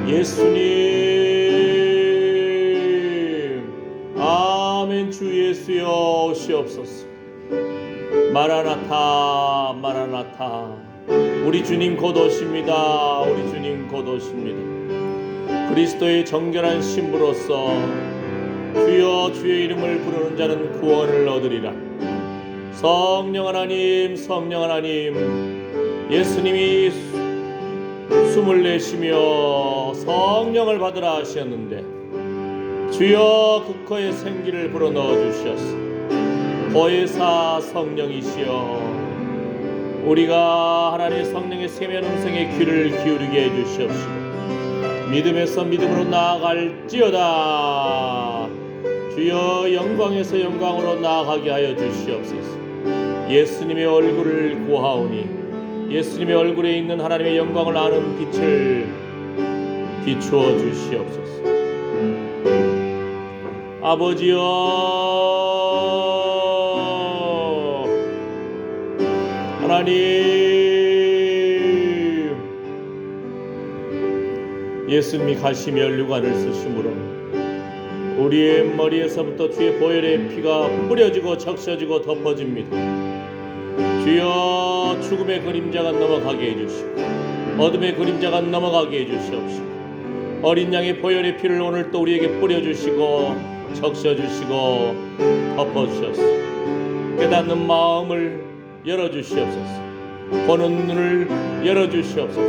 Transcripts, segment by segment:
예수님, 아멘. 주 예수여 오시옵소서. 마라나타, 마라나타. 우리 주님 곧 오십니다. 우리 주님 곧 오십니다. 그리스도의 정결한 신부로서 주여 주의 이름을 부르는 자는 구원을 얻으리라. 성령 하나님, 성령 하나님, 예수님이 숨을 내쉬며 성령을 받으라 하셨는데 주여 국허의 생기를 불어넣어 주셨소. 보혜사 성령이시여, 우리가 하나님의 성령의 세면 음성에 귀를 기울이게 해주시옵시고 믿음에서 믿음으로 나아갈지어다. 주여 영광에서 영광으로 나아가게 하여 주시옵소서. 예수님의 얼굴을 구하오니 예수님의 얼굴에 있는 하나님의 영광을 아는 빛을 비추어 주시옵소서. 아버지여, 하나님, 예수님이 가시며 혈관을 쓰심으로 우리의 머리에서부터 주의 보혈의 피가 뿌려지고 적셔지고 덮어집니다. 주여 죽음의 그림자가 넘어가게 해주시고 어둠의 그림자가 넘어가게 해주시옵시고 어린 양의 보혈의 피를 오늘 또 우리에게 뿌려주시고 적셔주시고 덮어주셨소. 깨닫는 마음을 열어주시옵소서. 보는 눈을 열어주시옵소서.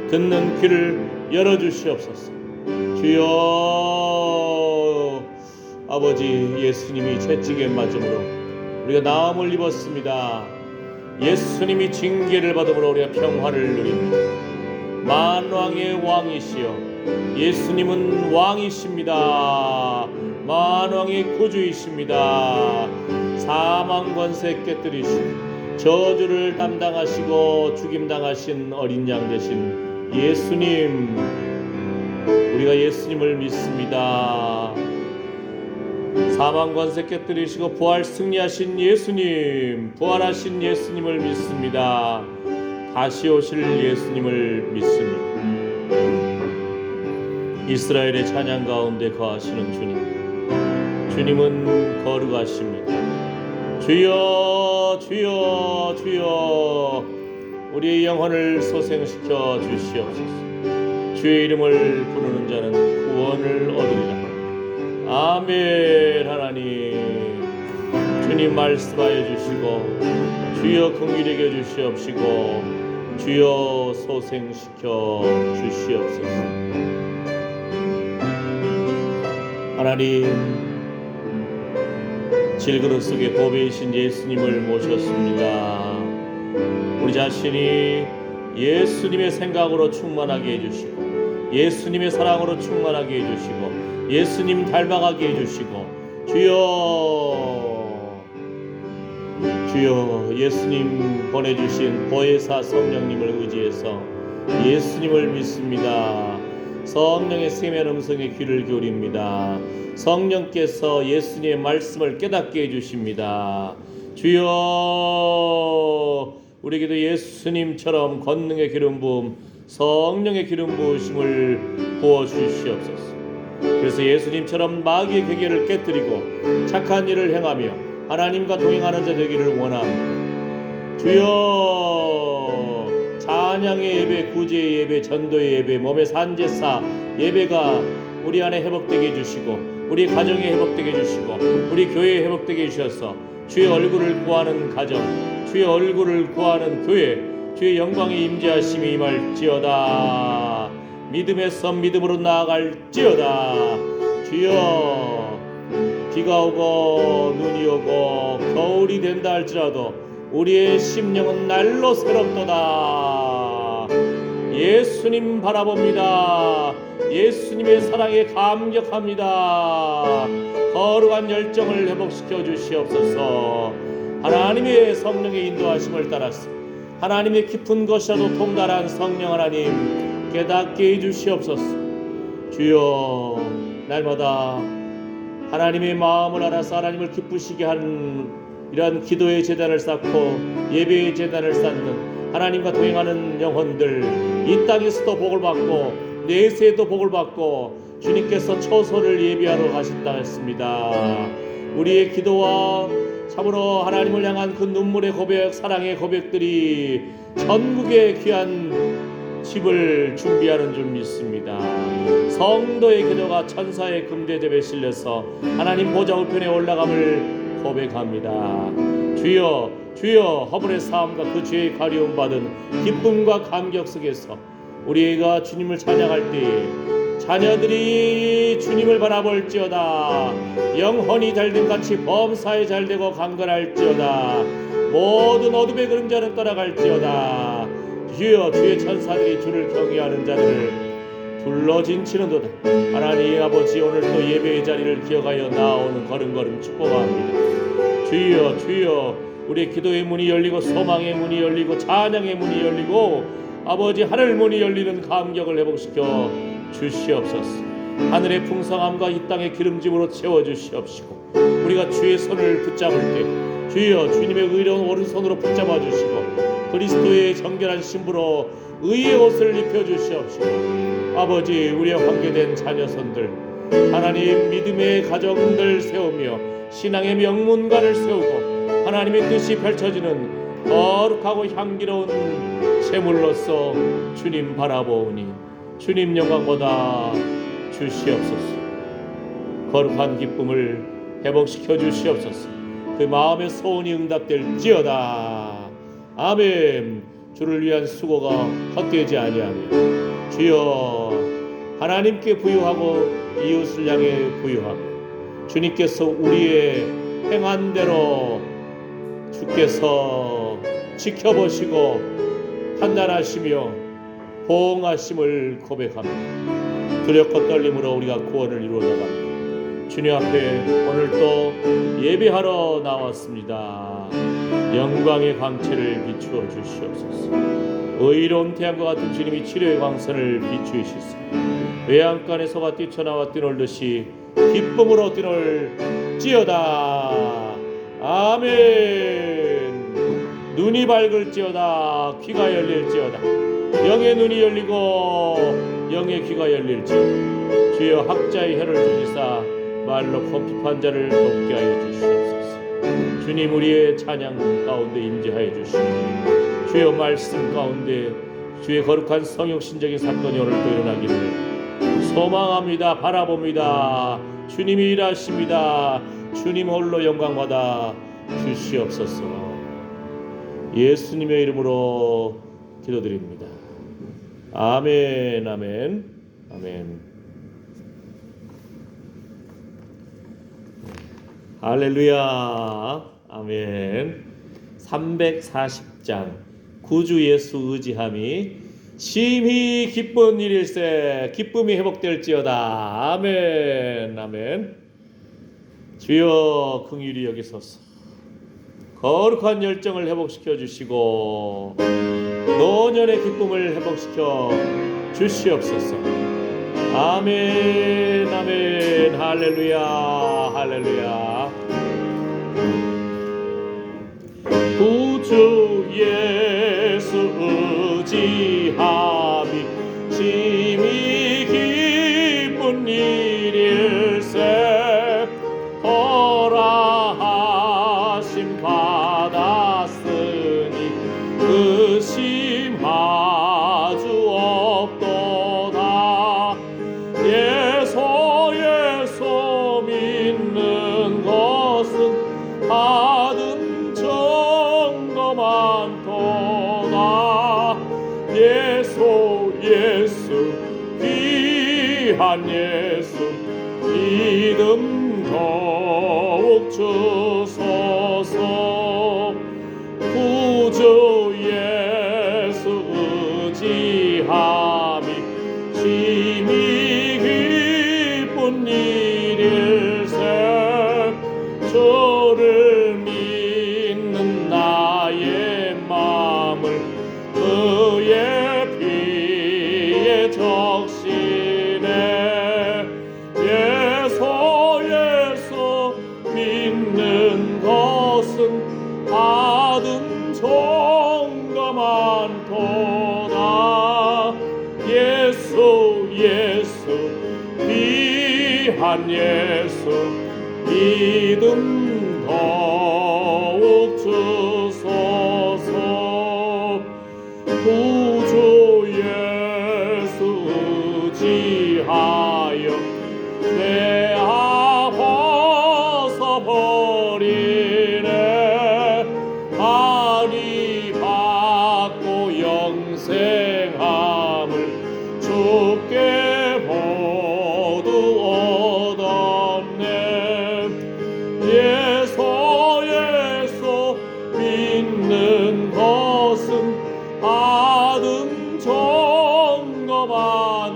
듣는 귀를 열어주시옵소서. 주여, 아버지, 예수님이 채찍에 맞음으로 우리가 나음을 입었습니다. 예수님이 징계를 받음으로 우리가 평화를 누립니다. 만왕의 왕이시여, 예수님은 왕이십니다. 만왕의 구주이십니다. 사망 권세 깨뜨리시고 저주를 담당하시고 죽임당하신 어린 양 되신 예수님, 우리가 예수님을 믿습니다. 사망 권세 깨뜨리시고 부활 승리하신 예수님, 부활하신 예수님을 믿습니다. 다시 오실 예수님을 믿습니다. 이스라엘의 찬양 가운데 거하시는 주님, 주님은 거룩하십니다. 주여, 주여, 주여, 우리의 영혼을 소생시켜 주시옵소서. 주의 이름을 부르는 자는 구원을 얻으리라. 아멘. 하나님, 주님 말씀하여 주시고 주여 긍휼히 여겨 주시옵시고 주여 소생시켜 주시옵소서. 하나님, 질그릇 속에 보배이신 예수님을 모셨습니다. 우리 자신이 예수님의 생각으로 충만하게 해주시고 예수님의 사랑으로 충만하게 해주시고 예수님 닮아가게 해주시고 주여 예수님 보내주신 보혜사 성령님을 의지해서 예수님을 믿습니다. 성령의 세면 음성에 귀를 기울입니다. 성령께서 예수님의 말씀을 깨닫게 해주십니다. 주여, 우리에게도 예수님처럼 권능의 기름 부음, 성령의 기름 부으심을 부어주시옵소서. 그래서 예수님처럼 마귀의 괴계를 깨뜨리고 착한 일을 행하며 하나님과 동행하는 자 되기를 원합니다. 주여, 찬양의 예배, 구제의 예배, 전도의 예배, 몸의 산제사 예배가 우리 안에 회복되게 해주시고 우리 가정에 회복되게 해주시고 우리 교회에 회복되게 해주셔서 주의 얼굴을 구하는 가정, 주의 얼굴을 구하는 교회, 주의 영광의 임재하심이 임할지어다. 믿음에서 믿음으로 나아갈지어다. 주여, 비가 오고 눈이 오고 겨울이 된다 할지라도 우리의 심령은 날로 새롭도다. 예수님 바라봅니다. 예수님의 사랑에 감격합니다. 거룩한 열정을 회복시켜 주시옵소서. 하나님의 성령의 인도하심을 따라서 하나님의 깊은 것이라도 통달한 성령 하나님 깨닫게 해주시옵소서. 주여, 날마다 하나님의 마음을 알아서 하나님을 기쁘시게 하는 이러한 기도의 제단을 쌓고 예배의 제단을 쌓는 하나님과 동행하는 영혼들, 이 땅에서도 복을 받고 내세도 복을 받고 주님께서 처소를 예비하러 가신다 했습니다. 우리의 기도와 참으로 하나님을 향한 그 눈물의 고백, 사랑의 고백들이 천국의 귀한 집을 준비하는 줄 믿습니다. 성도의 기도가 천사의 금대접에 실려서 하나님 보좌 우편에 올라감을 고백합니다. 주여 주여, 허물의 사함과 그 죄의 가리움 받은 기쁨과 감격 속에서 우리가 주님을 찬양할 때 자녀들이 주님을 바라볼지어다. 영혼이 잘됨같이 범사에 잘되고 강건할지어다. 모든 어둠의 그림자는 떠나갈지어다. 주여, 주의 천사들이 주를 경외하는 자들을 둘러진치는도다. 하나님 아버지, 오늘 또 예배의 자리를 기억하여 나오는 걸음걸음 축복합니다. 주여 주여, 우리의 기도의 문이 열리고 소망의 문이 열리고 찬양의 문이 열리고 아버지 하늘 문이 열리는 감격을 회복시켜 주시옵소서. 하늘의 풍성함과 이 땅의 기름짐으로 채워주시옵시고 우리가 주의 손을 붙잡을 때 주여 주님의 의로운 오른손으로 붙잡아 주시고 그리스도의 정결한 신부로 의의 옷을 입혀주시옵시고 아버지, 우리의 관계된 자녀손들 하나님 믿음의 가정들 세우며 신앙의 명문관을 세우고 하나님의 뜻이 펼쳐지는 거룩하고 향기로운 제물로서 주님 바라보오니 주님 영광보다 주시옵소서. 거룩한 기쁨을 회복시켜 주시옵소서. 그 마음의 소원이 응답될지어다. 아멘. 주를 위한 수고가 헛되지 아니하며 주여, 하나님께 부유하고 이웃을 향해 부유하며 주님께서 우리의 행한 대로 주께서 지켜보시고 판단하시며 보응하심을 고백합니다. 두렵고 떨림으로 우리가 구원을 이루어 나갑니다. 주님 앞에 오늘 또 예배하러 나왔습니다. 영광의 광채를 비추어 주시옵소서. 의로운 태양과 같은 주님이 치료의 광선을 비추시소. 외양간에 소가 뛰쳐나와 뛰놀듯이 기쁨으로 뛰놀지어다. 아멘. 눈이 밝을지어다. 귀가 열릴지어다. 영의 눈이 열리고 영의 귀가 열릴지어다. 주여, 학자의 혀를 주시사 말로 검핍한 자를 돕게 하여 주시옵소서. 주님, 우리의 찬양 가운데 임재하여 주시고 주여, 말씀 가운데 주의 거룩한 성육신적인 사건이 오늘 또 일어나기를 소망합니다. 바라봅니다. 주님이 일하십니다. 주님 홀로 영광 받아 주시옵소서. 예수님의 이름으로 기도드립니다. 아멘, 아멘, 아멘. 할렐루야, 아멘. 340장 구주 예수 의지함이 심히 기쁜 일일세. 기쁨이 회복될지어다. 아멘, 아멘. 주여, 긍휼히 여기소서. 거룩한 열정을 회복시켜 주시고 노년의 기쁨을 회복시켜 주시옵소서. 아멘, 아멘. 할렐루야, 할렐루야. 구주 예수 의지함이 심히 기쁜 일일세. 허락하심 받았으니 의심 아주 없도다. 예수 믿는 것은 받은 증거 많도다. 예수 귀한 예수 믿음 더욱 주소서. 구주 예수 의지함이 심히 기쁜 일일세. 주를 믿는 나의 마음을 그의 피에 적시네. 예수 믿는 것은 받은 증거 많도다. 예수 예수 귀한 예수 믿음 더욱 주소서. 구주 예수 의지하여 죄아 벗어버리네. 아니 받고 영생함을 주께 모두 얻었네. 예수 믿는 것은 받은 점거만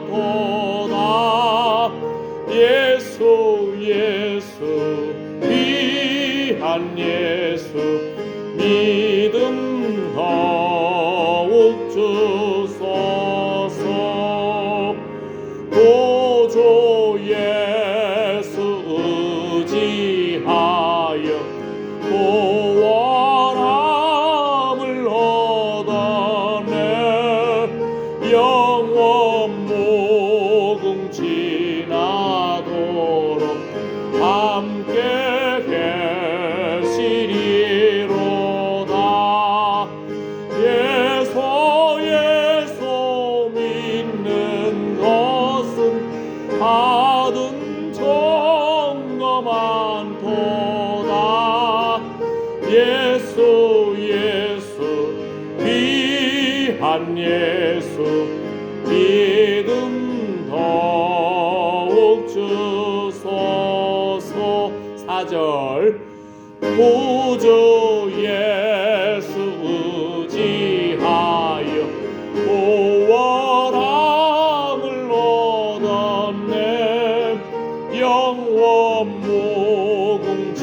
도다. 예수 귀한 예수 믿음 더욱 주소서. 구주 예수 의지하여 구원함을 얻었네. 영원 무궁지나도록 함께 계시리로다. 예수 믿는 것은 받은 점거만 도다. 예수 귀한 예수 믿음 더욱 주소서. 4절 구주 예수 의지하여 구원함을 얻었네. 영원 무궁지나도록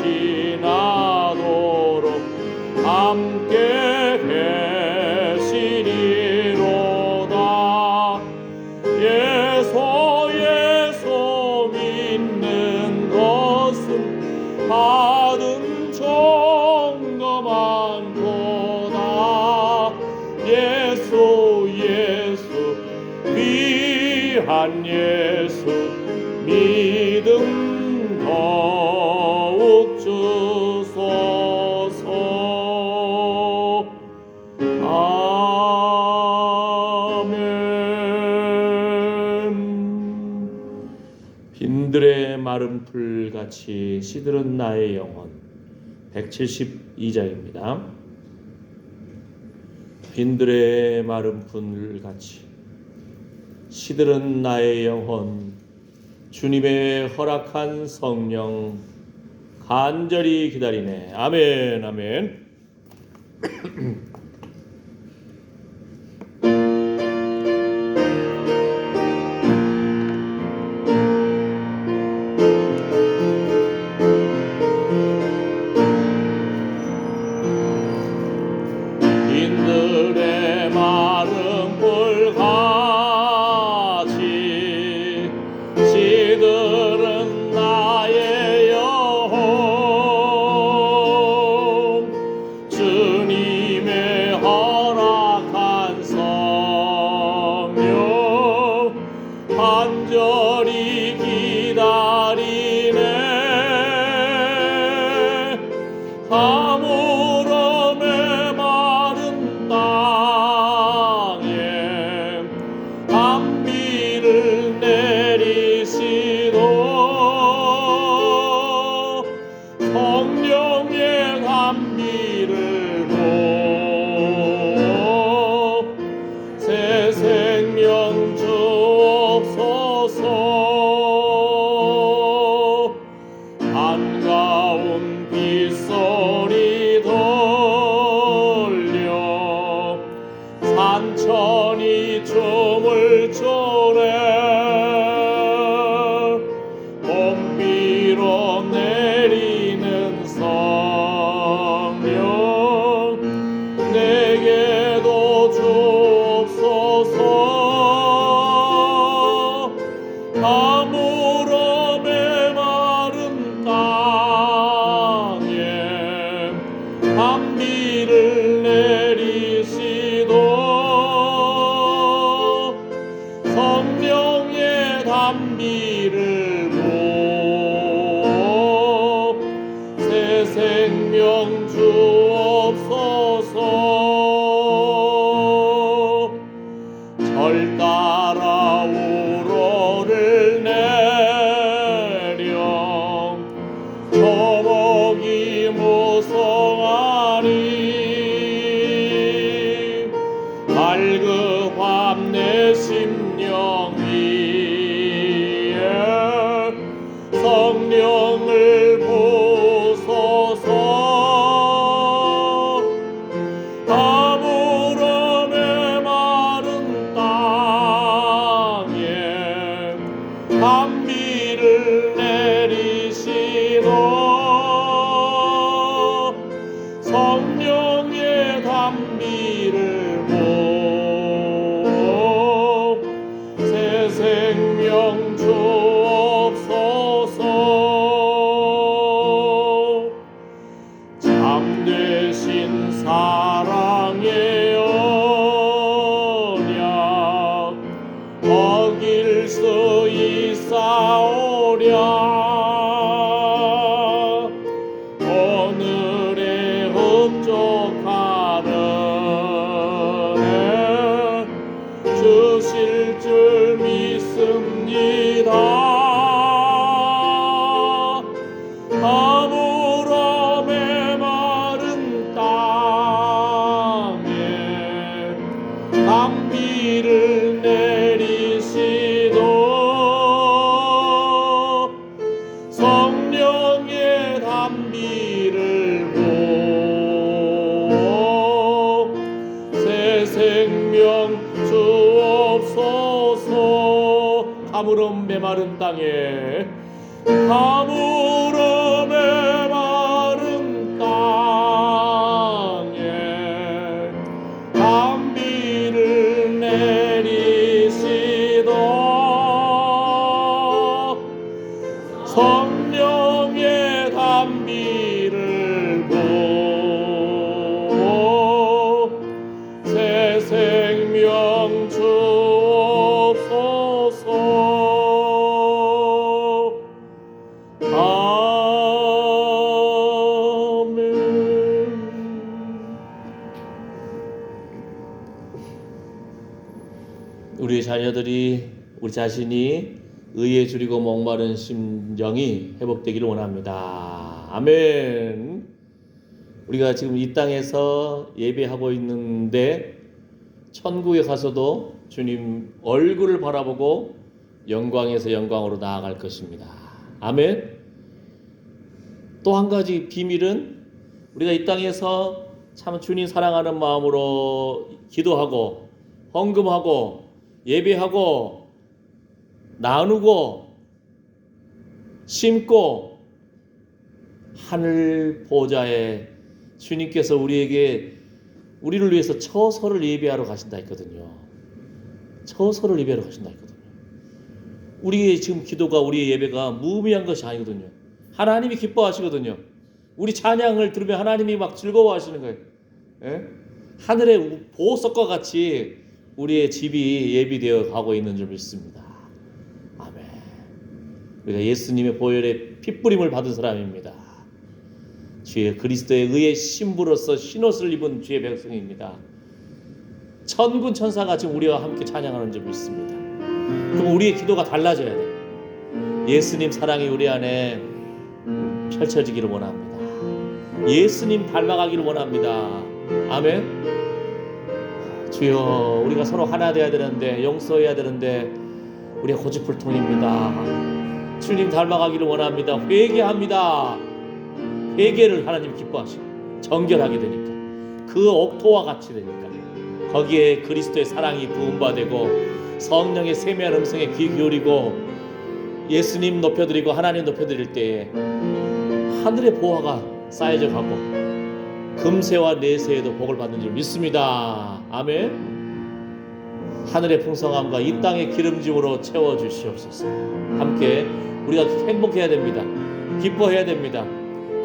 함께 계시리로다. 예수 믿는 것은 받은 점거만 도다. 예수 귀한 예수 믿음 더욱 주소서. 아멘. 빈들의 마른 풀같이 시들은 나의 영혼. 172장입니다. 빈들의 마른 풀같이 시들은 나의 영혼, 주님의 허락한 성령 간절히 기다리네. 아멘. 아멘. 빈들의 마른 풀같이 시들은 나의 영혼, 주님의 성령의 담비를 새 생명 주옵소서. 절 따라 우러를 내려 저목이 무성하니 발급함 내 심령 위에 성령을 부소서. 아브라함의 마른 땅에 담비를 내리시고 성령의 담비를 새 생명 주옵소서. 참되신 사랑의 언약 어길 수 있사오랴. 오늘의 흡족하는 주실 줄 믿습니다. 아브라함의 마른 땅에 담비를 내리시도 성령의 담비를 새 생명 주옵소서. 가물음 메마른 땅에 가물음의 마른 땅에 담비를 내리시도 성령의 담비를 새 생명 주옵소서. 우리 자녀들이 우리 자신이 의에 줄이고 목마른 심정이 회복되기를 원합니다. 아멘. 우리가 지금 이 땅에서 예배하고 있는데 천국에 가서도 주님 얼굴을 바라보고 영광에서 영광으로 나아갈 것입니다. 아멘. 또 한 가지 비밀은 우리가 이 땅에서 참 주님 사랑하는 마음으로 기도하고 헌금하고 예배하고 나누고 심고 하늘 보좌에 주님께서 우리를 위해서 처소를 예배하러 가신다 했거든요. 처소를 예배하러 가신다 했거든요. 우리의 지금 기도가 우리의 예배가 무의미한 것이 아니거든요. 하나님이 기뻐하시거든요. 우리 찬양을 들으면 하나님이 막 즐거워하시는 거예요. 예? 하늘의 보석과 같이 우리의 집이 예비되어 가고 있는 줄 믿습니다. 아멘. 우리가 예수님의 보혈의 핏부림을 받은 사람입니다. 주의 그리스도의 의의 신부로서 신옷을 입은 주의 백성입니다. 천군 천사가 지금 우리와 함께 찬양하는 줄 믿습니다. 그럼 우리의 기도가 달라져야 돼요. 예수님 사랑이 우리 안에 펼쳐지기를 원합니다. 예수님 닮아가기를 원합니다. 아멘. 주여, 우리가 서로 하나 되어야 되는데, 용서해야 되는데 우리가 고집불통입니다. 주님 닮아가기를 원합니다. 회개합니다. 회개를 하나님 기뻐하시고 정결하게 되니까, 그 옥토와 같이 되니까 거기에 그리스도의 사랑이 부음받고 성령의 세미한 음성에 귀 기울이고 예수님 높여드리고 하나님 높여드릴 때에 하늘의 보화가 쌓여져 가고 금세와 내세에도 복을 받는 줄 믿습니다. 아멘. 하늘의 풍성함과 이 땅의 기름짐으로 채워주시옵소서. 함께 우리가 행복해야 됩니다. 기뻐해야 됩니다.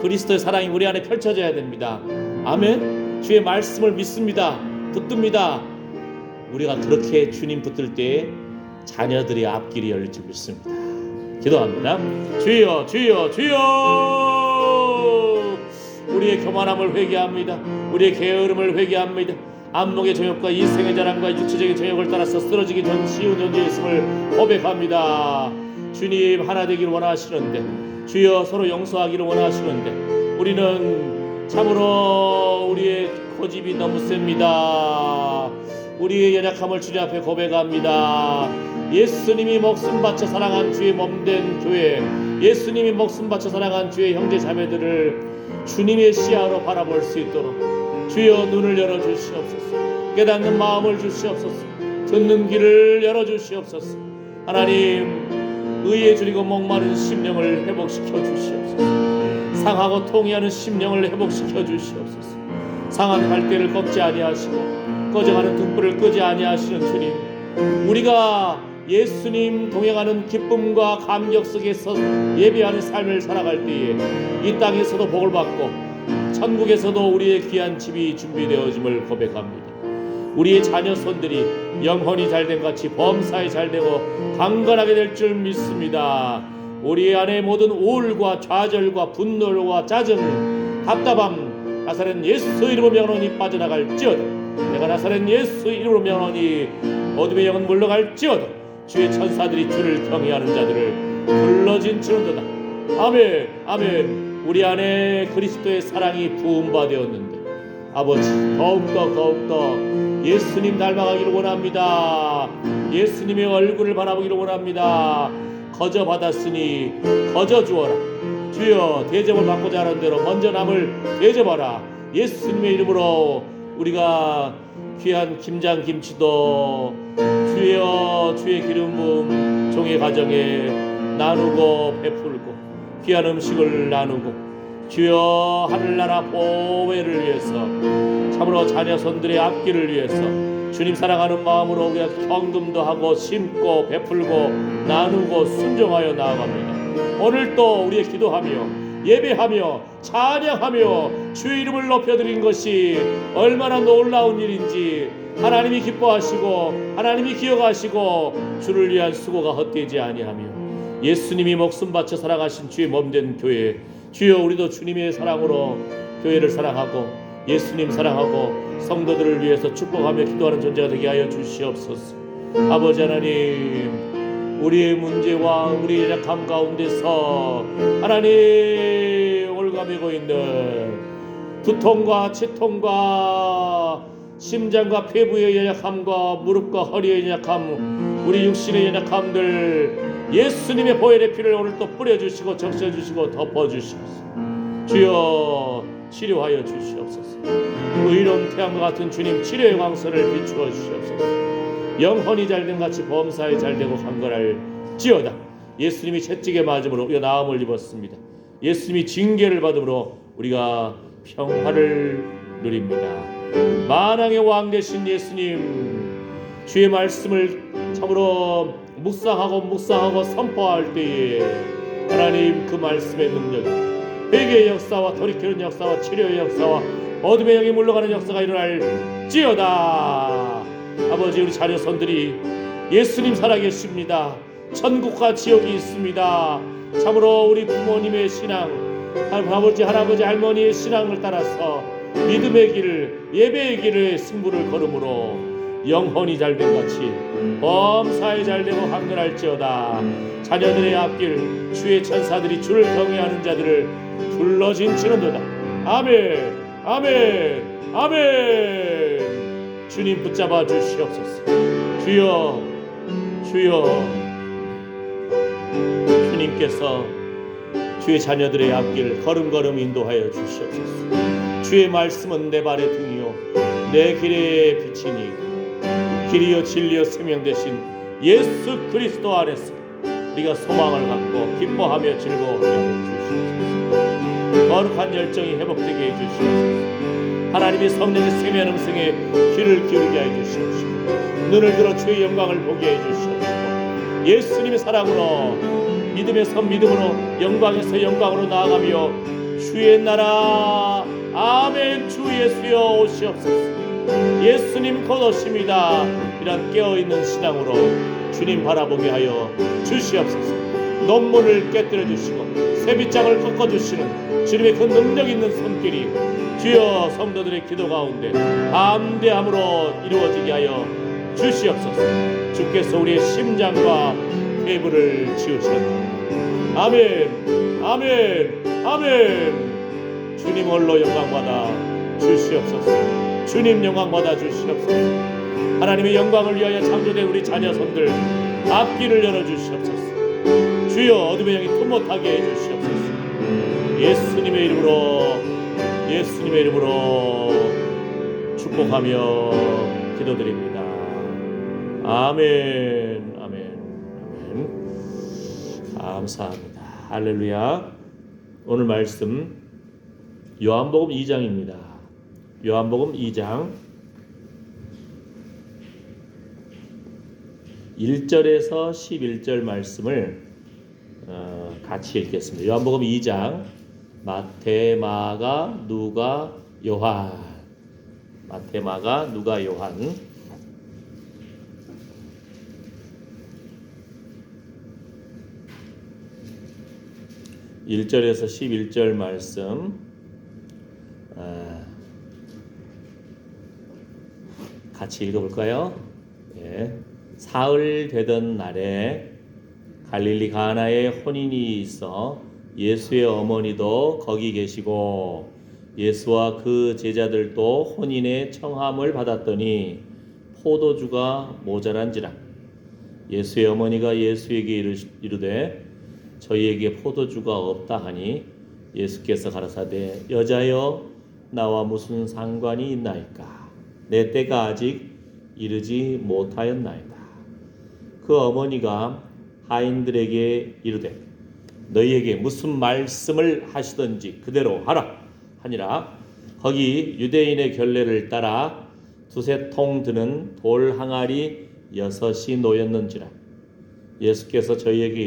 그리스도의 사랑이 우리 안에 펼쳐져야 됩니다. 아멘. 주의 말씀을 믿습니다. 붙듭니다. 우리가 그렇게 주님 붙들 때에 자녀들의 앞길이 열릴 줄 믿습니다. 기도합니다. 주여 주여 주여, 우리의 교만함을 회개합니다. 우리의 게으름을 회개합니다. 안목의 정욕과 인생의 자랑과 육체적인 정욕을 따라서 쓰러지기 전 쉬운 존재에 있음을 고백합니다. 주님 하나 되기를 원하시는데, 주여 서로 용서하기를 원하시는데, 우리는 참으로 우리의 고집이 너무 셉니다. 우리의 연약함을 주님 앞에 고백합니다. 예수님이 목숨 바쳐 사랑한 주의 몸된 교회, 예수님이 목숨 바쳐 사랑한 주의 형제 자매들을 주님의 시야로 바라볼 수 있도록 주여 눈을 열어주시옵소서. 깨닫는 마음을 주시옵소서. 듣는 귀를 열어주시옵소서. 하나님, 의에 줄이고 목마른 심령을 회복시켜 주시옵소서. 상하고 통해하는 심령을 회복시켜 주시옵소서. 상한 갈대를 꺾지 아니하시고 꺼져가는 등불을 끄지 아니하시는 주님, 우리가 예수님 동행하는 기쁨과 감격 속에서 예배하는 삶을 살아갈 때에 이 땅에서도 복을 받고 천국에서도 우리의 귀한 집이 준비되어짐을 고백합니다. 우리의 자녀 손들이 영혼이 잘된 같이 범사에 잘되고 강건하게 될 줄 믿습니다. 우리 안에 모든 우울과 좌절과 분노와 짜증, 답답함 나사렛 예수 이름으로 명하노니 빠져나갈지어다. 내가 나사렛 예수 이름으로 명하노니 어둠의 영은 물러갈지어다. 주의 천사들이 주를 경외하는 자들을 불러진치는도다. 아멘 아멘. 우리 안에 그리스도의 사랑이 부음받았는데 아버지, 더욱더 예수님 닮아가기를 원합니다. 예수님의 얼굴을 바라보기를 원합니다. 거저 받았으니 거저 주어라. 주여, 대접을 받고자 하는 대로 먼저 남을 대접하라. 예수님의 이름으로 우리가 귀한 김장김치도 주여, 주의 기름 부음 종의 가정에 나누고 베풀고 귀한 음식을 나누고 주여, 하늘나라 보배를 위해서 참으로 자녀 손들의 앞길을 위해서 주님 사랑하는 마음으로 우리가 헌금도 하고 심고 베풀고 나누고 순종하여 나아갑니다. 오늘도 우리의 기도하며 예배하며 찬양하며 주의 이름을 높여드린 것이 얼마나 놀라운 일인지 하나님이 기뻐하시고 하나님이 기억하시고 주를 위한 수고가 헛되지 아니하며 예수님이 목숨 바쳐 살아가신 주의 몸된 교회, 주여, 우리도 주님의 사랑으로 교회를 사랑하고 예수님 사랑하고 성도들을 위해서 축복하며 기도하는 존재가 되게 하여 주시옵소서. 아버지 하나님, 우리의 문제와 우리의 약함 가운데서 하나님 올가매고 있는 두통과 치통과 심장과 폐부의 연약함과 무릎과 허리의 연약함, 우리 육신의 연약함들 예수님의 보혈의 피를 오늘 또 뿌려주시고 적셔주시고 덮어주시옵소서. 주여, 치료하여 주시옵소서. 의로운 태양과 같은 주님 치료의 광선을 비추어 주시옵소서. 영혼이 잘된 같이 범사에 잘되고 강건할지어다. 예수님이 채찍에 맞음으로 우리가 나음을 입었습니다. 예수님이 징계를 받음으로 우리가 평화를 누립니다. 만왕의 왕 되신 예수님, 주의 말씀을 참으로 묵상하고 선포할 때에 하나님, 그 말씀의 능력이 회개의 역사와 돌이키는 역사와 치료의 역사와 어둠의 영이 물러가는 역사가 일어날지어다. 아버지, 우리 자녀 손들이 예수님 살아계십니다. 천국과 지옥이 있습니다. 참으로 우리 부모님의 신앙, 아버지, 할아버지, 할머니의 신앙을 따라서 믿음의 길을, 예배의 길을 승부를 걸음으로 영혼이 잘된 같이 범사에 잘되고 강건할지어다. 자녀들의 앞길 주의 천사들이 주를 경외하는 자들을 불러진치는도다. 아멘 아멘 아멘. 주님 붙잡아 주시옵소서. 주여 주여, 주님께서 주의 자녀들의 앞길 걸음걸음 인도하여 주시옵소서. 주의 말씀은 내 발의 등이요 내 길의 빛이니 길이요 진리요 생명 되신 예수 그리스도 안에서 우리가 소망을 갖고 기뻐하며 즐거워하게 해주시옵소서. 거룩한 열정이 회복되게 해주시옵소서. 하나님의 성령의 세미한 음성에 귀를 기울게 해주시옵시고 눈을 들어 주의 영광을 보게 해주시옵시고 예수님의 사랑으로 믿음에서 믿음으로 영광에서 영광으로 나아가며 주의 나라 아멘. 주 예수여 오시옵소서. 예수님 곧 오십니다. 이런 깨어있는 신앙으로 주님 바라보게 하여 주시옵소서. 논문을 깨뜨려 주시고 새빗장을 꺾어 주시는 주님의 그 능력 있는 손길이 주여 성도들의 기도 가운데 담대함으로 이루어지게 하여 주시옵소서. 주께서 우리의 심장과 폐부를 지으시옵소서. 아멘, 아멘, 아멘. 주님 홀로 영광받아 주시옵소서. 주님 영광받아 주시옵소서. 하나님의 영광을 위하여 창조된 우리 자녀손들 앞길을 열어주시옵소서. 주여 어둠의 영이 틈 못하게 해주시옵소서. 예수님의 이름으로 축복하며 기도드립니다. 아멘, 아멘, 아멘. 감사합니다. 할렐루야. 오늘 말씀 요한복음 2장입니다. 요한복음 2장 1절에서 11절 말씀을 같이 읽겠습니다. 요한복음 2장 마태, 마가, 누가, 요한. 마태, 마가, 누가, 요한. 1절에서 11절 말씀 같이 읽어볼까요? 예. 사흘 되던 날에 갈릴리 가나에 혼인이 있어 예수의 어머니도 거기 계시고 예수와 그 제자들도 혼인의 청함을 받았더니 포도주가 모자란지라. 예수의 어머니가 예수에게 이르되 저희에게 포도주가 없다 하니 예수께서 가라사대 여자여 나와 무슨 상관이 있나이까. 내 때가 아직 이르지 못하였나이다. 그 어머니가 하인들에게 이르되 너희에게 무슨 말씀을 하시든지 그대로 하라 하니라. 거기 유대인의 결례를 따라 두세 통 드는 돌 항아리 6이 놓였는지라. 예수께서 저희에게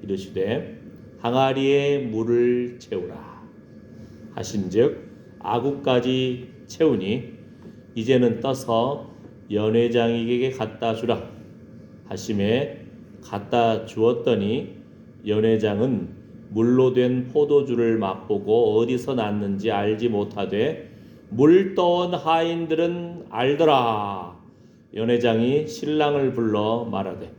이르시되 항아리에 물을 채우라 하신즉 아구까지 채우니 이제는 떠서 연회장에게 갖다 주라 하심에 갖다 주었더니 연회장은 물로 된 포도주를 맛보고 어디서 났는지 알지 못하되 물 떠온 하인들은 알더라. 연회장이 신랑을 불러 말하되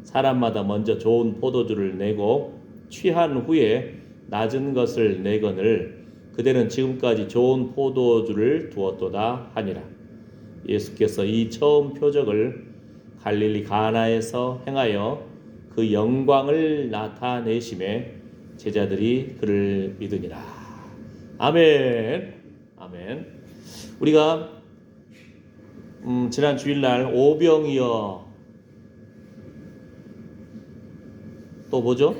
사람마다 먼저 좋은 포도주를 내고 취한 후에 낮은 것을 내거늘 그대는 지금까지 좋은 포도주를 두었도다 하니라. 예수께서 이 처음 표적을 갈릴리 가나에서 행하여 그 영광을 나타내심에 제자들이 그를 믿으니라. 아멘. 아멘. 우리가 지난 주일날 오병이어 또 뭐죠?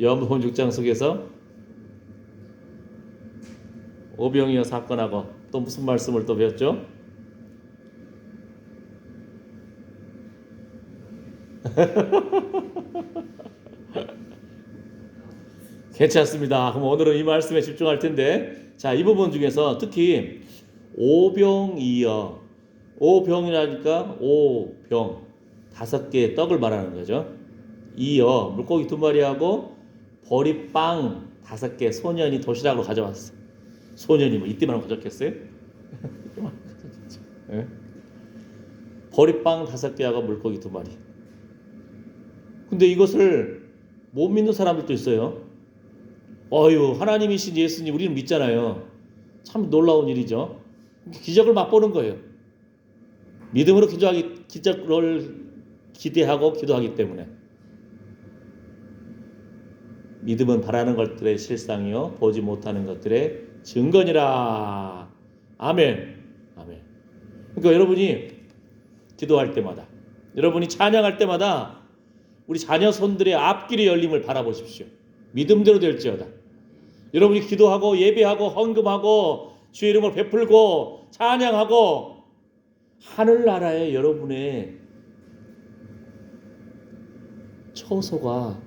요한복음 6장 속에서 오병이어 사건하고 또 무슨 말씀을 또 배웠죠? 괜찮습니다. 그럼 오늘은 이 말씀에 집중할 텐데, 자, 이 부분 중에서 특히 오병이어, 오병이라니까 오병 5개의 떡을 말하는 거죠. 이어 물고기 2마리하고 보리빵 5개 소년이 도시락으로 가져왔어. 소년이 뭐 이때만 가져왔겠어요? 네? 보리빵 5개하고 물고기 2마리. 근데 이것을 못 믿는 사람들도 있어요. 어휴, 하나님이신 예수님 우리는 믿잖아요. 참 놀라운 일이죠. 기적을 맛보는 거예요. 믿음으로 기적을 기대하고 기도하기 때문에. 믿음은 바라는 것들의 실상이요 보지 못하는 것들의 증거니라. 아멘. 아멘. 그러니까 여러분이 기도할 때마다, 여러분이 찬양할 때마다 우리 자녀 손들의 앞길의 열림을 바라보십시오. 믿음대로 될지어다. 여러분이 기도하고 예배하고 헌금하고 주의 이름을 베풀고 찬양하고 하늘나라에 여러분의 처소가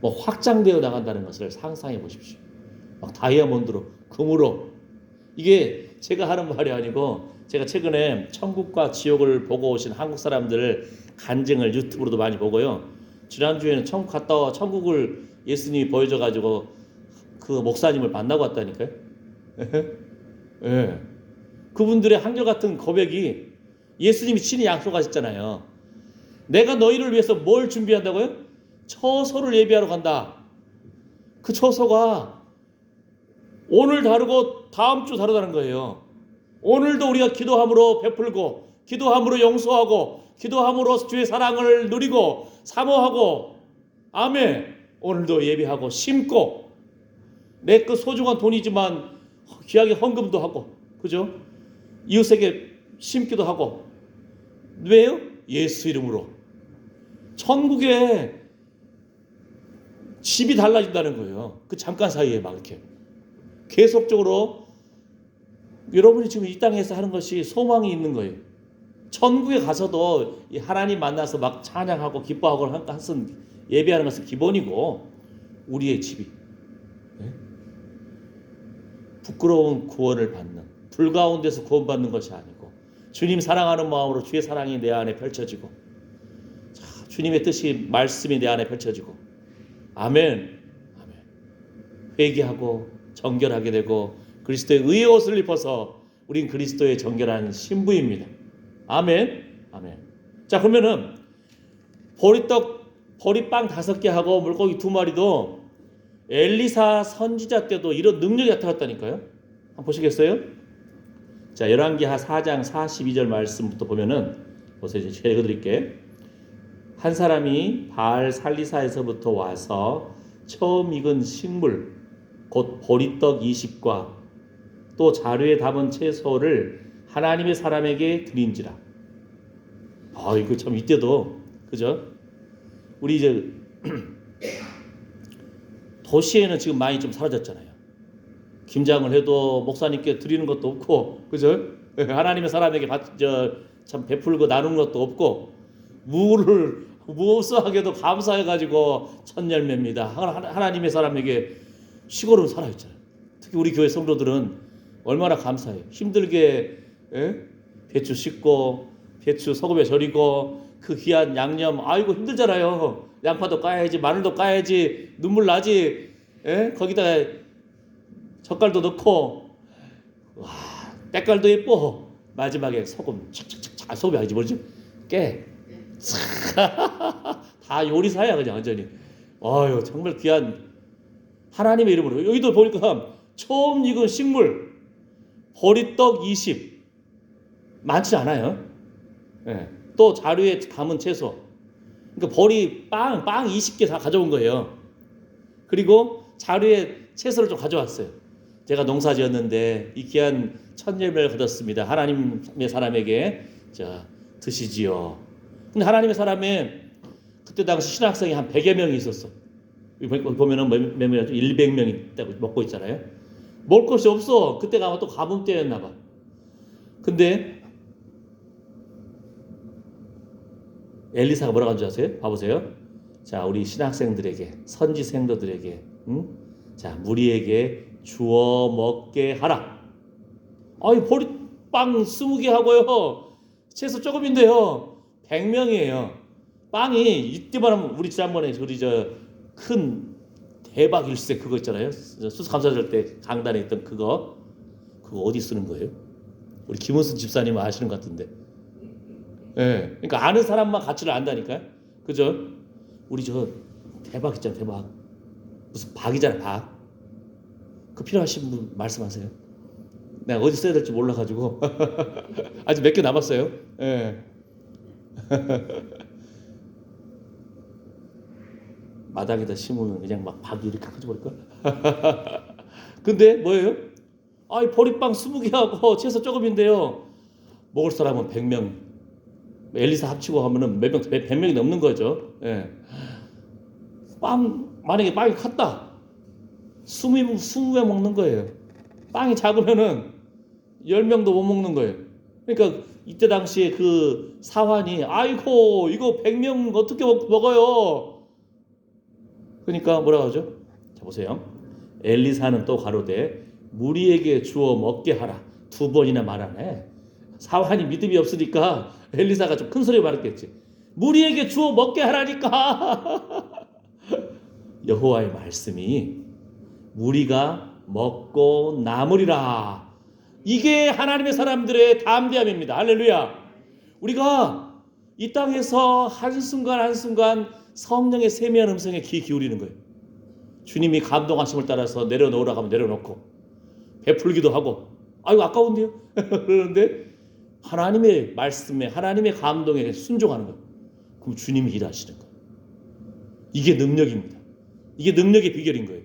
뭐 확장되어 나간다는 것을 상상해 보십시오. 막 다이아몬드로, 금으로. 이게 제가 하는 말이 아니고 제가 최근에 천국과 지옥을 보고 오신 한국 사람들을 간증을 유튜브로도 많이 보고요. 지난주에는 천국 갔다 와 천국을 예수님이 보여줘가지고 그 목사님을 만나고 왔다니까요. 예. 그분들의 한결같은 고백이 예수님이 친히 약속하셨잖아요. 내가 너희를 위해서 뭘 준비한다고요? 처소를 예비하러 간다. 그 처소가 오늘 다르고 다음 주 다르다는 거예요. 오늘도 우리가 기도함으로 베풀고 기도함으로 용서하고 기도함으로 주의 사랑을 누리고 사모하고 아멘. 오늘도 예비하고 심고 내 그 소중한 돈이지만 귀하게 헌금도 하고 그죠? 이웃에게 심기도 하고 왜요? 예수 이름으로 천국에 집이 달라진다는 거예요. 그 잠깐 사이에 막 이렇게 계속적으로 여러분이 지금 이 땅에서 하는 것이 소망이 있는 거예요. 천국에 가서도 하나님 만나서 막 찬양하고 기뻐하고 하는 예배하는 것은 기본이고 우리의 집이 부끄러운 구원을 받는 불 가운데서 구원받는 것이 아니고 주님 사랑하는 마음으로 주의 사랑이 내 안에 펼쳐지고 주님의 뜻이 말씀이 내 안에 펼쳐지고 아멘. 아멘. 회개하고 정결하게 되고 그리스도의 의의 옷을 입어서 우린 그리스도의 정결한 신부입니다. 아멘. 아멘. 자 그러면은 보리빵 5개 하고 물고기 2마리도 엘리사 선지자 때도 이런 능력이 나타났다니까요. 한번 보시겠어요? 자 열왕기하 4장 42절 말씀부터 보면은 보세요. 제가 읽어드릴게요. 한 사람이 바알 살리사에서부터 와서 처음 익은 식물 곧 보리떡 20과 또 자루에 담은 채소를 하나님의 사람에게 드린지라. 이거 참 이때도 그죠? 우리 이제 도시에는 지금 많이 좀 사라졌잖아요. 김장을 해도 목사님께 드리는 것도 없고 그죠? 하나님의 사람에게 참 베풀고 나누는 것도 없고 무엇하게도 감사해가지고 첫 열매입니다. 하나님의 사람에게 시골은 살아있잖아요. 특히 우리 교회 성도들은 얼마나 감사해요. 힘들게 배추 씻고 배추 소금에 절이고 그 귀한 양념 아이고 힘들잖아요. 양파도 까야지 마늘도 까야지 눈물 나지 거기다가 젓갈도 넣고 와 때깔도 예뻐 마지막에 소금 착착착 소금이 아니지 뭐지 깨 다 요리사야 그냥 완전히. 아유 정말 귀한 하나님의 이름으로 여기도 보니까 처음 익은 식물 보리떡 20 많지 않아요. 또 자루에 담은 채소 그러니까 보리빵 20개 다 가져온 거예요. 그리고 자루에 채소를 좀 가져왔어요. 제가 농사 지었는데 이 귀한 첫 열매를 거뒀습니다. 하나님의 사람에게 자 드시지요. 근데 하나님의 사람에 그때 당시 신학생이 한 100여 명이 있었어. 보면은 몇 명이죠? 100명이 있다고 먹고 있잖아요. 먹을 것이 없어. 그때가 아마 또 가뭄 때였나 봐. 근데 엘리사가 뭐라고 한 줄 아세요? 봐보세요. 자, 우리 신학생들에게 선지 생도들에게 자, 무리에게 주어 먹게 하라. 아이 보리빵 20개 하고요. 채소 조금인데요. 100명이에요. 빵이 이때만 하면 우리 지난번에 큰 대박 일세 그거 있잖아요. 수수감사절 때 강단에 있던 그거 어디 쓰는 거예요? 우리 김은순 집사님 아시는 것 같은데. 예. 그러니까 아는 사람만 가치를 안다니까요. 그죠? 우리 대박 있잖아, 대박. 무슨 박이잖아, 박. 그 필요하신 분 말씀하세요. 내가 어디 써야 될지 몰라가지고 아직 몇 개 남았어요. 예. 마당에다 심으면 그냥 막 박이 이렇게 커져버릴까? 근데 뭐예요? 아이 보리빵 20개 하고 채소 조금인데요. 먹을 사람은 100명. 엘리사 합치고 하면은 100명이 넘는 거죠. 예. 만약에 빵이 컸다. 20명 먹는 거예요. 빵이 작으면은 10명도 못 먹는 거예요. 그러니까 이때 당시에 그 사환이 아이고 이거 100명 어떻게 먹어요? 그러니까 뭐라고 하죠? 자 보세요. 엘리사는 또 가로되 무리에게 주어 먹게 하라. 2번이나 말하네. 사환이 믿음이 없으니까 엘리사가 좀 큰 소리 말했겠지. 무리에게 주어 먹게 하라니까. 여호와의 말씀이 무리가 먹고 남으리라. 이게 하나님의 사람들의 담대함입니다. 할렐루야. 우리가 이 땅에서 한순간 한순간 성령의 세미한 음성에 귀 기울이는 거예요. 주님이 감동하심을 따라서 내려놓으라고 하면 내려놓고 베풀기도 하고 아이고 아까운데요. 그런데 하나님의 말씀에 하나님의 감동에 순종하는 거예요. 그럼 주님이 일하시는 거예요. 이게 능력입니다. 이게 능력의 비결인 거예요.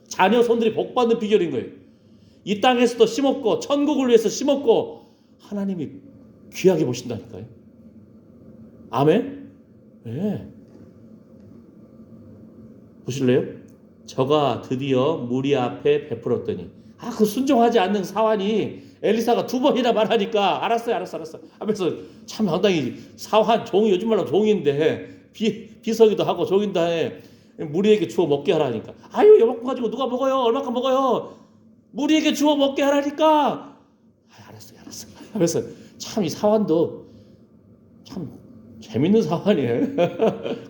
자녀 손들이 복받는 비결인 거예요. 이 땅에서도 심었고 천국을 위해서 심었고 하나님이 귀하게 보신다니까요. 아멘? 네. 보실래요? 저가 드디어 무리 앞에 베풀었더니 그 순종하지 않는 사환이 엘리사가 2번이나 말하니까 알았어요 하면서 참 상당히 사환 종이 요즘 말로 종인데 비서기도 하고 종인데 무리에게 주워 먹게 하라니까 아유 요만큼 가지고 누가 먹어요? 얼마큼 먹어요? 무리에게 주워 먹게 하라니까 알았어요 하면서 참 이 사환도 참 재밌는 사환이에요.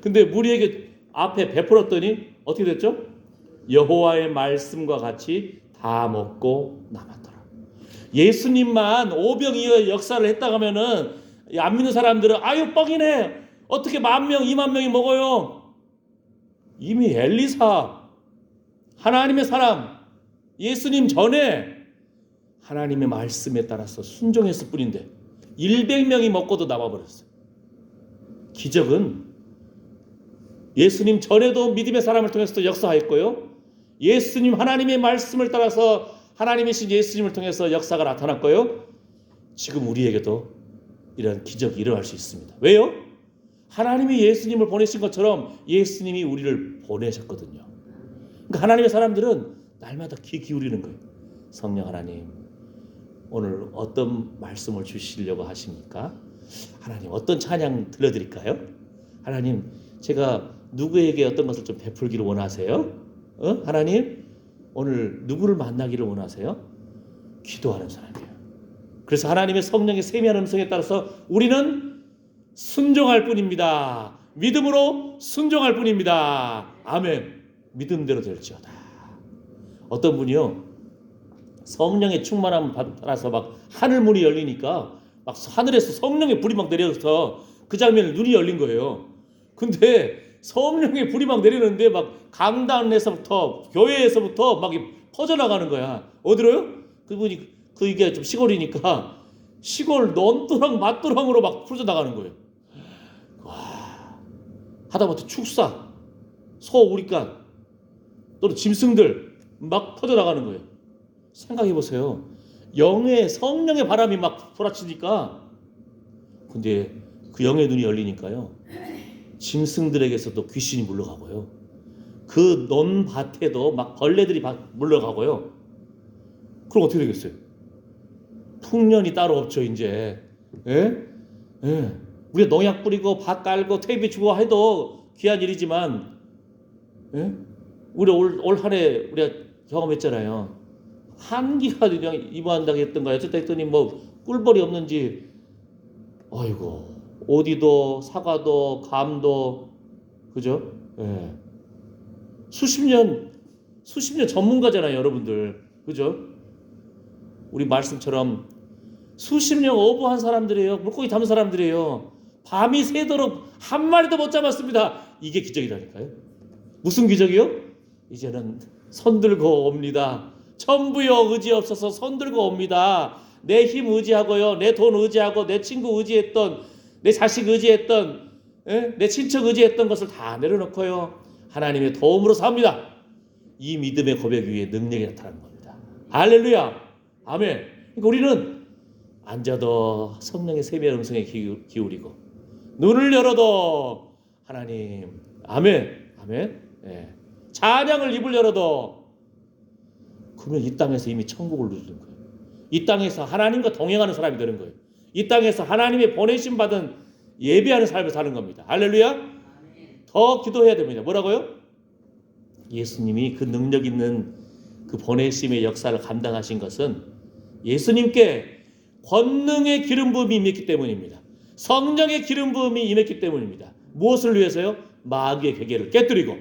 근데 무리에게 앞에 베풀었더니 어떻게 됐죠? 여호와의 말씀과 같이 다 먹고 남았더라. 예수님만 오병이어의 역사를 했다고 하면은 안 믿는 사람들은 아유 뻥이네. 어떻게 10,000명 20,000명이 먹어요? 이미 엘리사 하나님의 사람 예수님 전에 하나님의 말씀에 따라서 순종했을 뿐인데 100명이 먹고도 남아버렸어요. 기적은 예수님 전에도 믿음의 사람을 통해서도 역사했고요. 예수님 하나님의 말씀을 따라서 하나님이신 예수님을 통해서 역사가 나타났고요. 지금 우리에게도 이런 기적이 일어날 수 있습니다. 왜요? 하나님이 예수님을 보내신 것처럼 예수님이 우리를 보내셨거든요. 그러니까 하나님의 사람들은 날마다 귀 기울이는 거예요. 성령 하나님 오늘 어떤 말씀을 주시려고 하십니까? 하나님 어떤 찬양 들려드릴까요? 하나님 제가 누구에게 어떤 것을 좀 베풀기를 원하세요? 하나님 오늘 누구를 만나기를 원하세요? 기도하는 사람이에요. 그래서 하나님의 성령의 세미한 음성에 따라서 우리는 순종할 뿐입니다. 믿음으로 순종할 뿐입니다. 아멘. 믿음대로 될지어다. 어떤 분이요 성령의 충만함을 받아서 막 하늘 문이 열리니까 막 하늘에서 성령의 불이 막 내려서 그 장면에 눈이 열린 거예요. 근데 성령의 불이 막 내리는데 막 강단에서부터 교회에서부터 막 퍼져나가는 거야. 어디로요? 그분이 이게 좀 시골이니까 시골 논두렁 맛두렁으로 막 퍼져나가는 거예요. 와, 하다못해 축사, 소 우리간 또는 짐승들 막 퍼져나가는 거예요. 생각해 보세요. 영의 성령의 바람이 막 몰아치니까 근데 그 영의 눈이 열리니까요. 짐승들에게서도 귀신이 물러가고요. 그 논밭에도 막 벌레들이 물러가고요. 그럼 어떻게 되겠어요? 풍년이 따로 없죠 이제. 예? 예. 우리가 농약 뿌리고 밭 깔고 퇴비 주고 해도 귀한 일이지만 예? 우리 올 한 해 우리가 경험했잖아요. 한기가 그냥 이만하게 했던가 어쨌든 했더니 뭐 꿀벌이 없는지 아이고 오디도 사과도 감도 그죠? 예. 수십 년 전문가잖아요 여러분들 그죠? 우리 말씀처럼 수십 년 어부한 사람들이에요. 물고기 잡는 사람들이에요. 밤이 새도록 한 마리도 못 잡았습니다. 이게 기적이라니까요. 무슨 기적이요? 이제는 손 들고 옵니다. 천부여 의지 없어서 손 들고 옵니다. 내 힘 의지하고요. 내 돈 의지하고 내 친구 의지했던 내 자식 의지했던 내 친척 의지했던 것을 다 내려놓고요. 하나님의 도움으로 삽니다. 이 믿음의 고백 위에 능력이 나타나는 겁니다. 할렐루야. 아멘. 그러니까 우리는 앉아도 성령의 세미한 음성에 기울이고 눈을 열어도 하나님 아멘 아멘 예. 찬양을 입을 열어도 그러면 이 땅에서 이미 천국을 누리는 거예요. 이 땅에서 하나님과 동행하는 사람이 되는 거예요. 이 땅에서 하나님의 보내심 받은 예배하는 삶을 사는 겁니다. 할렐루야. 더 기도해야 됩니다. 뭐라고요? 예수님이 그 능력 있는 그 보내심의 역사를 감당하신 것은 예수님께 권능의 기름 부음이 있기 때문입니다. 성령의 기름 부음이 임했기 때문입니다. 무엇을 위해서요? 마귀의 괴계를 깨뜨리고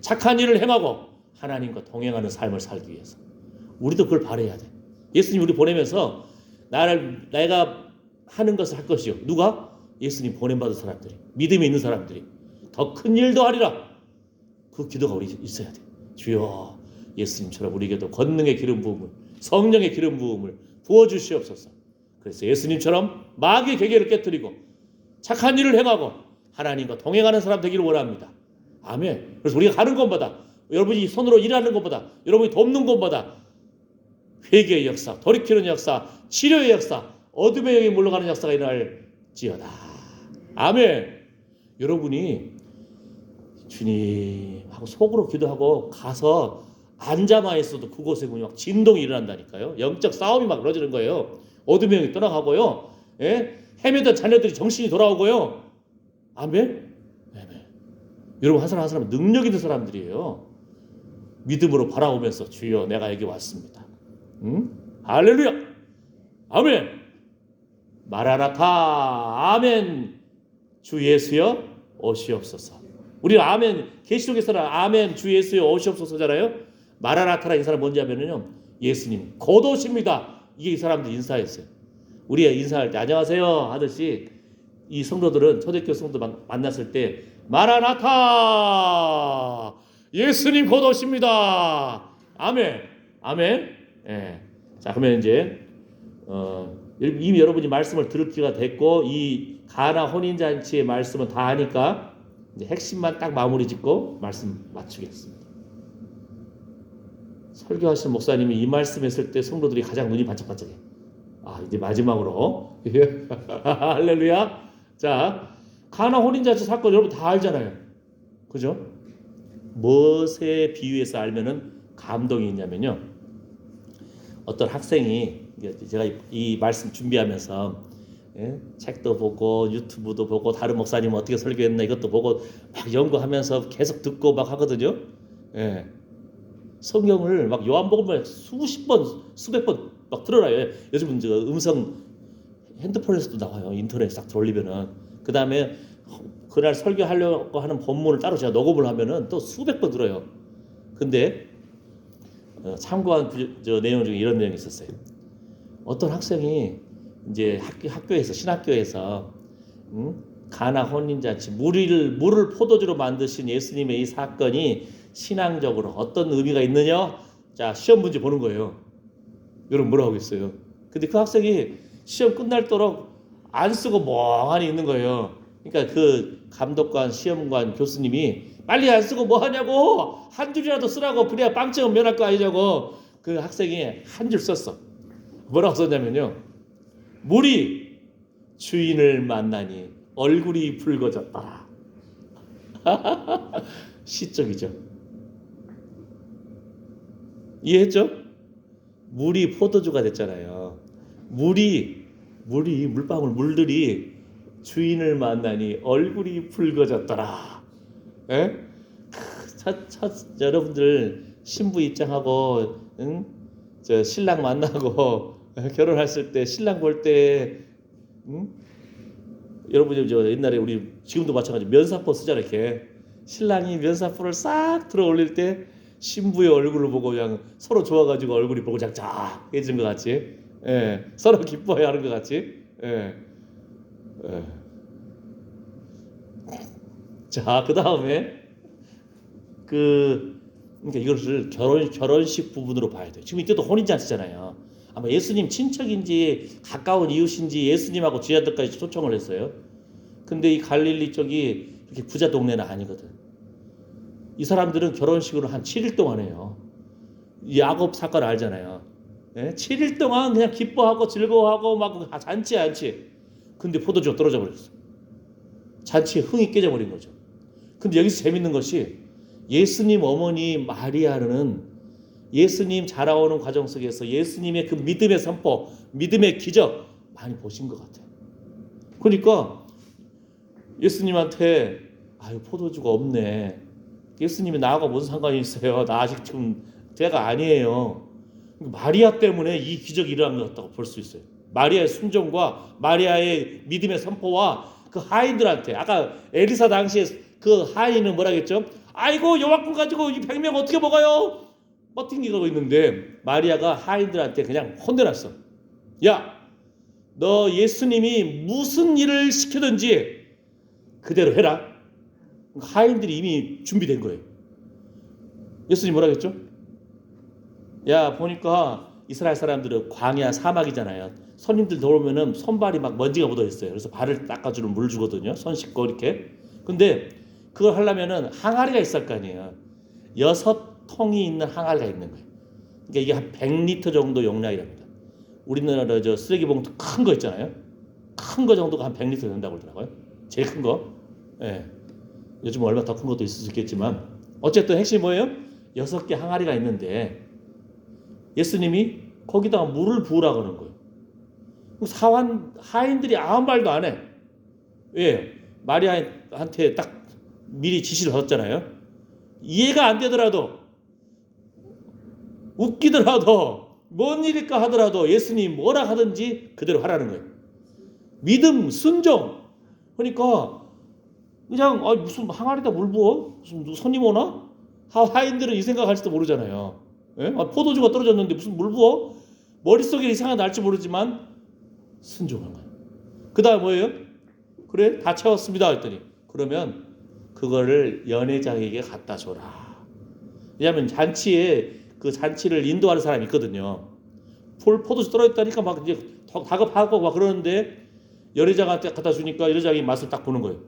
착한 일을 행하고 하나님과 동행하는 삶을 살기 위해서. 우리도 그걸 바라야 돼. 예수님 우리 보내면서 내가 하는 것을 할 것이요. 누가? 예수님 보냄받은 사람들이, 믿음이 있는 사람들이 더 큰 일도 하리라. 그 기도가 우리 있어야 돼. 주여, 예수님처럼 우리에게도 권능의 기름 부음을, 성령의 기름 부음을 부어주시옵소서. 그래서 예수님처럼 마귀의 괴계를 깨뜨리고 착한 일을 행하고 하나님과 동행하는 사람 되기를 원합니다. 아멘. 그래서 우리가 가는 것보다, 여러분이 손으로 일하는 것보다, 여러분이 돕는 것보다 회개의 역사, 돌이키는 역사, 치료의 역사, 어둠의 영이 물러가는 역사가 일어날지어다. 아멘. 여러분이 주님 하고 속으로 기도하고 가서 앉아만 있어도 그곳에 막 진동이 일어난다니까요. 영적 싸움이 막 벌어지는 거예요. 어둠의 영이 떠나가고요. 예? 헤매던 자녀들이 정신이 돌아오고요. 아멘. 아멘. 여러분 한 사람 한 사람 능력 있는 사람들이에요. 믿음으로 바라보면서 주여 내가 여기 왔습니다. 할렐루야. 아멘. 마라나타. 아멘. 주 예수여 오시옵소서. 우리 아멘 계시록에서는 아멘 주 예수여 오시옵소서잖아요. 마라나타라 이 사람 뭔지 하면은요, 예수님 곧 오십니다. 이게 이 사람들 인사했어요. 우리가 인사할 때 안녕하세요 하듯이 이 성도들은 초대교회 성도 만났을 때 마라나타 예수님 곧 오십니다. 아멘. 아멘. 예. 자, 그러면 이제 이미 여러분이 말씀을 들을 기회가 됐고 이 가나 혼인잔치의 말씀은 다 하니까 이제 핵심만 딱 마무리 짓고 말씀 마치겠습니다. 설교하시는 목사님이 이 말씀했을 때 성도들이 가장 눈이 반짝반짝해. 아, 이제 마지막으로 할렐루야. 자, 가나 혼인잔치 사건 여러분 다 알잖아요. 그죠? 무엇에 비유해서 알면은 감동이 있냐면요, 어떤 학생이, 제가 이 말씀 준비하면서 책도 보고 유튜브도 보고 다른 목사님은 어떻게 설교했나 이것도 보고 막 연구하면서 계속 듣고 막 하거든요. 성경을 막 요한복음을 수십 번 수백 번 막 들어라요. 요즘은 저 음성 핸드폰에서도 나와요. 인터넷에 딱 들어올리면은. 그 다음에 그날 설교하려고 하는 본문을 따로 제가 녹음을 하면은 또 수백 번 들어요. 근데 참고한 저 내용 중에 이런 내용이 있었어요. 어떤 학생이 이제 학교에서 신학교에서 가나 혼인잔치 물을 포도주로 만드신 예수님의 이 사건이 신앙적으로 어떤 의미가 있느냐, 자 시험 문제 보는 거예요. 여러분 뭐라고 하겠어요? 근데 그 학생이 시험 끝날도록 안 쓰고 멍하니 있는 거예요. 그러니까 그 감독관, 시험관, 교수님이 빨리 안 쓰고 뭐 하냐고, 한 줄이라도 쓰라고, 그래야 빵점은 면할 거 아니냐고. 그 학생이 한 줄 썼어. 뭐라고 썼냐면요, 물이 주인을 만나니 얼굴이 붉어졌다. 시적이죠. 이해했죠? 물이 포도주가 됐잖아요. 물들이 주인을 만나니 얼굴이 붉어졌더라. 예? 여러분들 신부 입장하고, 저 신랑 만나고 결혼했을 때 신랑 볼 때, 여러분이 저 옛날에 우리 지금도 마찬가지 면사포 쓰잖아요. 이렇게 신랑이 면사포를 싹 들어 올릴 때 신부의 얼굴을 보고 그냥 서로 좋아가지고 얼굴이 보고 작작해진 것 같이, 서로 기뻐해하는 것 같이. 자, 그 다음에 그러니까 이것을 결혼식 부분으로 봐야 돼요. 지금 이때도 혼인잔치잖아요. 아마 예수님 친척인지 가까운 이웃인지 예수님하고 제자들까지 초청을 했어요. 근데 이 갈릴리 쪽이 그렇게 부자 동네는 아니거든. 이 사람들은 결혼식으로 한 7일 동안 해요. 야곱 사건 알잖아요. 7일 동안 그냥 기뻐하고 즐거워하고 막 잔치. 근데 포도주가 떨어져 버렸어. 잔치의 흥이 깨져버린 거죠. 근데 여기서 재밌는 것이 예수님 어머니 마리아는 예수님 자라오는 과정 속에서 예수님의 그 믿음의 선포, 믿음의 기적 많이 보신 것 같아요. 그러니까 예수님한테 아유 포도주가 없네. 예수님이 나하고 무슨 상관이 있어요? 나 아직 지금 때가 아니에요. 마리아 때문에 이 기적이 일어난 것 같다고 볼 수 있어요. 마리아의 순종과 마리아의 믿음의 선포와 그 하인들한테, 아까 엘리사 당시에 그 하인은 뭐라겠죠? 아이고 여왕군 가지고 이 100명 어떻게 먹어요? 뻗팅기고 있는데 마리아가 하인들한테 그냥 혼내놨어. 야, 너 예수님이 무슨 일을 시키든지 그대로 해라. 하인들이 이미 준비된 거예요. 예수님 뭐라 그랬죠? 야, 보니까 이스라엘 사람들은 광야 사막이잖아요. 손님들 들어오면은 손발이 막 먼지가 묻어 있어요. 그래서 발을 닦아주는 물 주거든요. 손 씻고 이렇게. 근데 그걸 하려면은 항아리가 있을 거 아니에요. 6통이 있는 항아리가 있는 거예요. 그러니까 이게 한 100리터 정도 용량이랍니다. 우리나라 저 쓰레기 봉투 큰 거 있잖아요. 큰 거 정도가 한 100리터 된다고 그러더라고요. 제일 큰 거. 예. 요즘 얼마 더 큰 것도 있을 수 있겠지만 어쨌든 핵심이 뭐예요? 6개 항아리가 있는데 예수님이 거기다가 물을 부으라고 하는 거예요. 하인들이 아무 말도 안 해. 왜? 마리아한테 딱 미리 지시를 받았잖아요. 이해가 안 되더라도, 웃기더라도, 뭔 일일까 하더라도 예수님 뭐라 하든지 그대로 하라는 거예요. 믿음, 순종. 그러니까 그냥 무슨 항아리에다 물 부어? 무슨 손님 오나? 하인들은 이 생각할지도 모르잖아요. 예? 포도주가 떨어졌는데 무슨 물 부어? 머릿속에 이상한 날지 모르지만 순종한 거예요. 그 다음 뭐예요? 그래, 다 채웠습니다 했더니 그러면 그거를 연회장에게 갖다 줘라. 왜냐하면 잔치에 그 잔치를 인도하는 사람이 있거든요. 포도주 떨어졌다니까 막 이제 다급하고 막 그러는데 연회장한테 갖다 주니까 연회장이 맛을 딱 보는 거예요.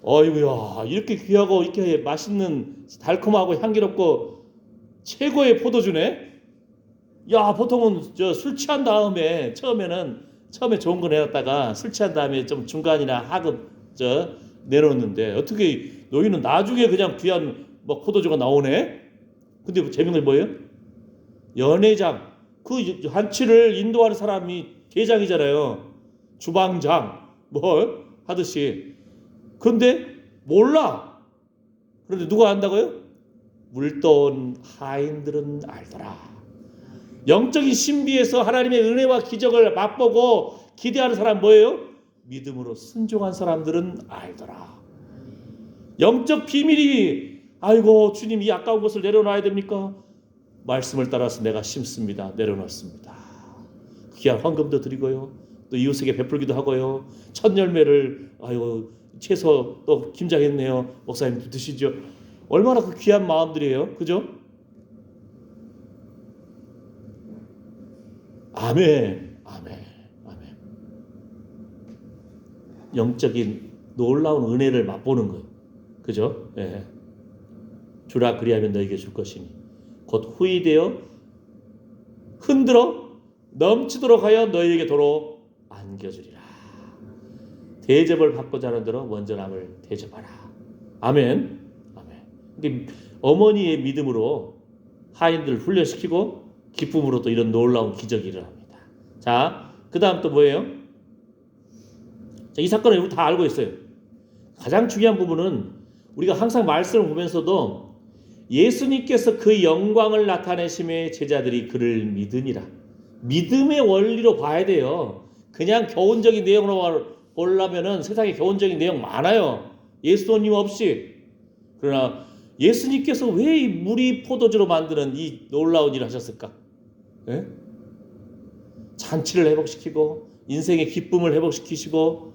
어이구야, 이렇게 귀하고 이렇게 맛있는 달콤하고 향기롭고 최고의 포도주네. 야, 보통은 저 술 취한 다음에 처음에 좋은 거 내놨다가 술 취한 다음에 좀 중간이나 하급 내놓는데 어떻게 너희는 나중에 그냥 귀한 뭐 포도주가 나오네. 근데 뭐 재밌는 게 뭐예요? 연회장, 그 잔치를 인도하는 사람이 대장이잖아요. 주방장 뭐 하듯이. 근데 몰라. 그런데 누가 안다고요? 물떠온 하인들은 알더라. 영적인 신비에서 하나님의 은혜와 기적을 맛보고 기대하는 사람 뭐예요? 믿음으로 순종한 사람들은 알더라. 영적 비밀이, 아이고 주님 이 아까운 것을 내려놔야 됩니까? 말씀을 따라서 내가 심습니다. 내려놓습니다. 귀한 헌금도 드리고요. 또 이웃에게 베풀기도 하고요. 첫 열매를 채소 또 김장했네요. 목사님 드시죠. 얼마나 그 귀한 마음들이에요. 그죠? 아멘. 아멘. 아멘. 영적인 놀라운 은혜를 맛보는 거예요. 그죠? 예. 주라 그리하면 너에게 줄 것이니 곧 후이되어 흔들어 넘치도록 하여 너희에게 도로 안겨주리라. 대접을 받고자 하는 대로 먼저 남을 대접하라. 아멘. 아멘. 근데 어머니의 믿음으로 하인들을 훈련시키고 기쁨으로 또 이런 놀라운 기적이 일어납니다. 자, 그 다음 또 뭐예요? 자, 이 사건을 우리 다 알고 있어요. 가장 중요한 부분은 우리가 항상 말씀을 보면서도 예수님께서 그 영광을 나타내심에 제자들이 그를 믿으니라. 믿음의 원리로 봐야 돼요. 그냥 교훈적인 내용으로 보려면은 세상에 교훈적인 내용 많아요. 예수님 없이. 그러나 예수님께서 왜 이 물이 포도주로 만드는 이 놀라운 일을 하셨을까? 예? 잔치를 회복시키고 인생의 기쁨을 회복시키시고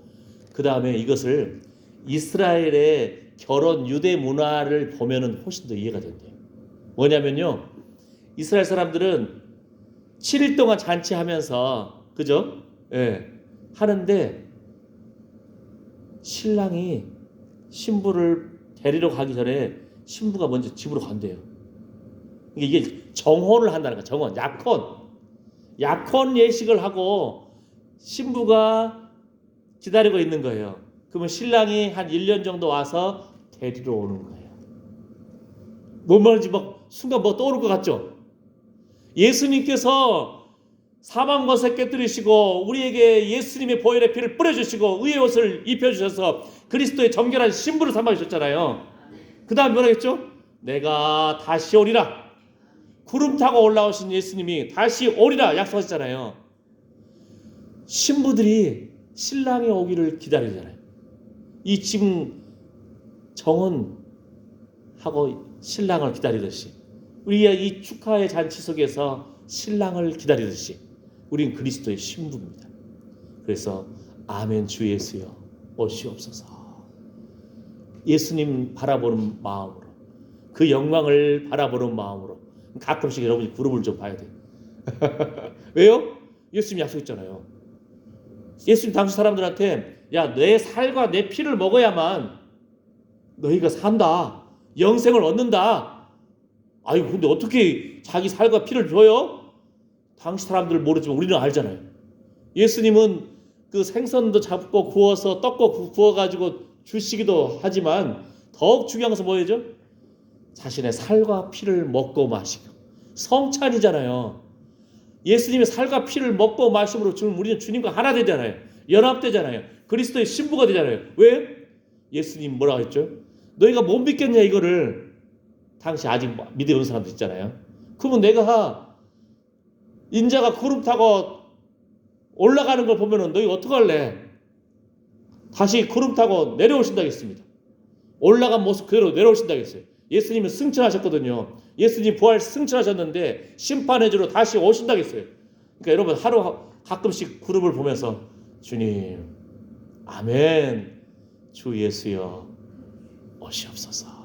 그 다음에 이것을 이스라엘의 결혼 유대 문화를 보면은 훨씬 더 이해가 된대요. 뭐냐면요, 이스라엘 사람들은 7일 동안 잔치하면서 그죠? 예, 하는데 신랑이 신부를 데리러 가기 전에 신부가 먼저 집으로 간대요. 이게 정혼을 한다는 거야. 정혼, 약혼 예식을 하고 신부가 기다리고 있는 거예요. 그러면 신랑이 한 1년 정도 와서 데리러 오는 거예요. 뭔 말인지 막 순간 뭐 떠오를 것 같죠? 예수님께서 사망 것을 깨뜨리시고 우리에게 예수님의 보혈의 피를 뿌려주시고 의의 옷을 입혀주셔서 그리스도의 정결한 신부를 삼아주셨잖아요. 그 다음 뭐라겠죠? 내가 다시 오리라. 구름 타고 올라오신 예수님이 다시 오리라 약속하셨잖아요. 신부들이 신랑이 오기를 기다리잖아요. 이 지금 정혼하고 신랑을 기다리듯이 우리가 이 축하의 잔치 속에서 신랑을 기다리듯이 우린 그리스도의 신부입니다. 그래서 아멘 주 예수여 오시옵소서. 예수님 바라보는 마음으로, 그 영광을 바라보는 마음으로 가끔씩 여러분이 구름을 좀 봐야 돼요. 왜요? 예수님 약속했잖아요. 예수님 당시 사람들한테 야, 내 살과 내 피를 먹어야만 너희가 산다, 영생을 얻는다. 아이고, 근데 어떻게 자기 살과 피를 줘요? 당시 사람들 모르지만 우리는 알잖아요. 예수님은 그 생선도 잡고 구워서 떡고 구워가지고 주시기도 하지만 더욱 중요한 것은 뭐예요? 자신의 살과 피를 먹고 마시고 성찬이잖아요. 예수님의 살과 피를 먹고 마심으로 우리는 주님과 하나 되잖아요. 연합되잖아요. 그리스도의 신부가 되잖아요. 왜? 예수님 뭐라고 했죠? 너희가 못 믿겠냐 이거를. 당시 아직 믿음이 없는 사람들 있잖아요. 그러면 내가 인자가 구름 타고 올라가는 걸 보면은 너희 어떡할래? 다시 구름 타고 내려오신다겠습니다. 올라간 모습 그대로 내려오신다겠어요. 예수님은 승천하셨거든요. 예수님 부활 승천하셨는데 심판의 주로 다시 오신다겠어요. 그러니까 여러분 하루 가끔씩 구름을 보면서 주님 아멘 주 예수여 오시옵소서.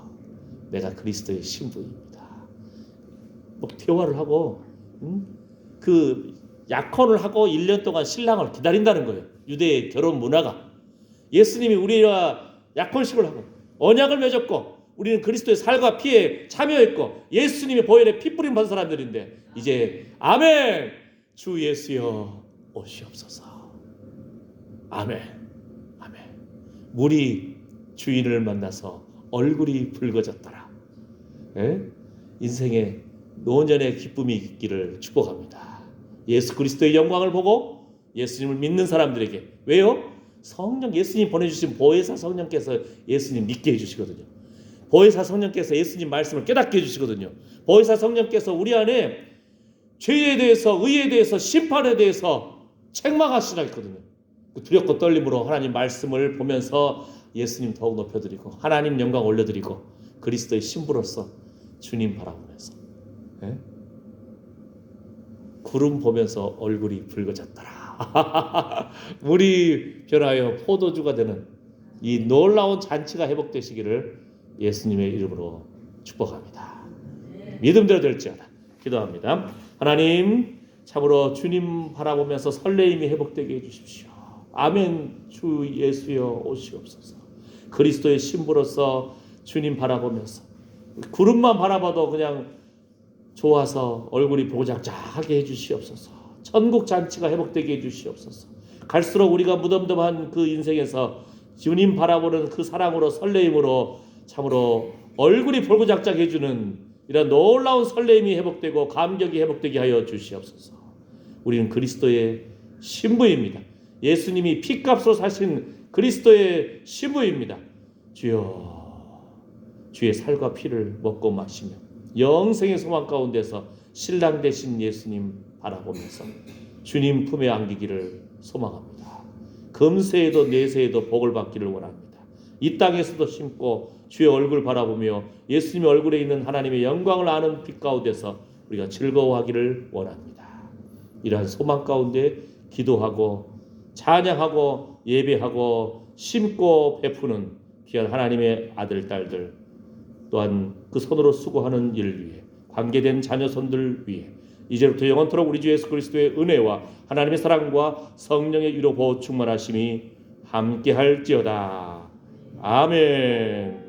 내가 그리스도의 신부입니다. 뭐 대화를 하고 그 약혼을 하고 1년 동안 신랑을 기다린다는 거예요. 유대의 결혼 문화가. 예수님이 우리와 약혼식을 하고 언약을 맺었고 우리는 그리스도의 살과 피에 참여했고 예수님의 보혈에 피 뿌림 받은 사람들인데 이제 아멘 주 예수여 오시옵소서. 아멘 아멘. 물이 주인을 만나서 얼굴이 붉어졌더라. 인생에 노년의 기쁨이 있기를 축복합니다. 예수 그리스도의 영광을 보고 예수님을 믿는 사람들에게. 왜요? 성령, 예수님 보내주신 보혜사 성령께서 예수님 믿게 해주시거든요. 보혜사 성령께서 예수님 말씀을 깨닫게 해주시거든요. 보혜사 성령께서 우리 안에 죄에 대해서, 의에 대해서, 심판에 대해서 책망하시라 했거든요. 두렵고 떨림으로 하나님 말씀을 보면서 예수님 더욱 높여드리고 하나님 영광 올려드리고 그리스도의 신부로서 주님 바라보면서 구름 보면서 얼굴이 붉어졌더라. 물이 변하여 포도주가 되는 이 놀라운 잔치가 회복되시기를 예수님의 이름으로 축복합니다. 믿음대로 될지어다. 기도합니다. 하나님 참으로 주님 바라보면서 설레임이 회복되게 해주십시오. 아멘 주 예수여 오시옵소서. 그리스도의 신부로서 주님 바라보면서 구름만 바라봐도 그냥 좋아서 얼굴이 보자작하게 해주시옵소서. 천국 잔치가 회복되게 해주시옵소서. 갈수록 우리가 무덤덤한 그 인생에서 주님 바라보는 그 사랑으로 설레임으로 참으로 얼굴이 볼고작작해주는 이런 놀라운 설레임이 회복되고 감격이 회복되게 하여 주시옵소서. 우리는 그리스도의 신부입니다. 예수님이 피값으로 사신 그리스도의 신부입니다. 주여 주의 살과 피를 먹고 마시며 영생의 소망 가운데서 신랑 되신 예수님 바라보면서 주님 품에 안기기를 소망합니다. 금세에도 내세에도 복을 받기를 원합니다. 이 땅에서도 심고 주의 얼굴 바라보며 예수님의 얼굴에 있는 하나님의 영광을 아는 빛 가운데서 우리가 즐거워하기를 원합니다. 이러한 소망 가운데 기도하고 찬양하고 예배하고 심고 베푸는 귀한 하나님의 아들 딸들 또한 그 손으로 수고하는 일 위해 관계된 자녀손들 위해 이제부터 영원토록 우리 주 예수 그리스도의 은혜와 하나님의 사랑과 성령의 위로 보호 충만하심이 함께할지어다. 아멘.